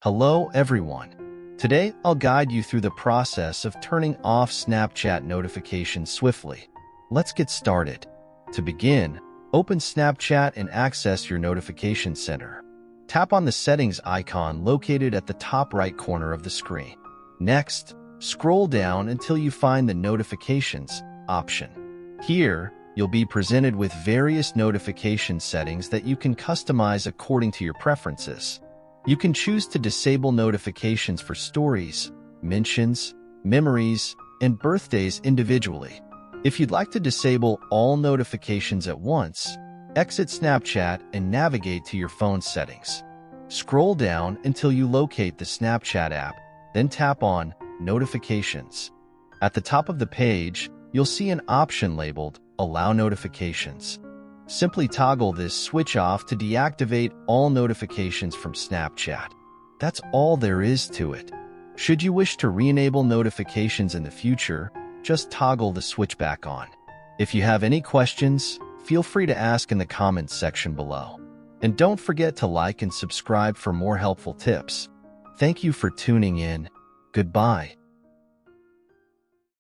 Hello everyone. Today I'll guide you through the process of turning off Snapchat notifications swiftly. Let's get started. To begin, open Snapchat and access your notification center. Tap on the settings icon located at the top right corner of the screen. Next, scroll down until you find the Notifications option. Here, you'll be presented with various notification settings that you can customize according to your preferences. You can choose to disable notifications for stories, mentions, memories, and birthdays individually. If you'd like to disable all notifications at once, exit Snapchat and navigate to your phone settings. Scroll down until you locate the Snapchat app, then tap on Notifications. At the top of the page, you'll see an option labeled Allow Notifications. Simply toggle this switch off to deactivate all notifications from Snapchat. That's all there is to it. Should you wish to re-enable notifications in the future, just toggle the switch back on. If you have any questions, feel free to ask in the comments section below. And don't forget to like and subscribe for more helpful tips. Thank you for tuning in. Goodbye.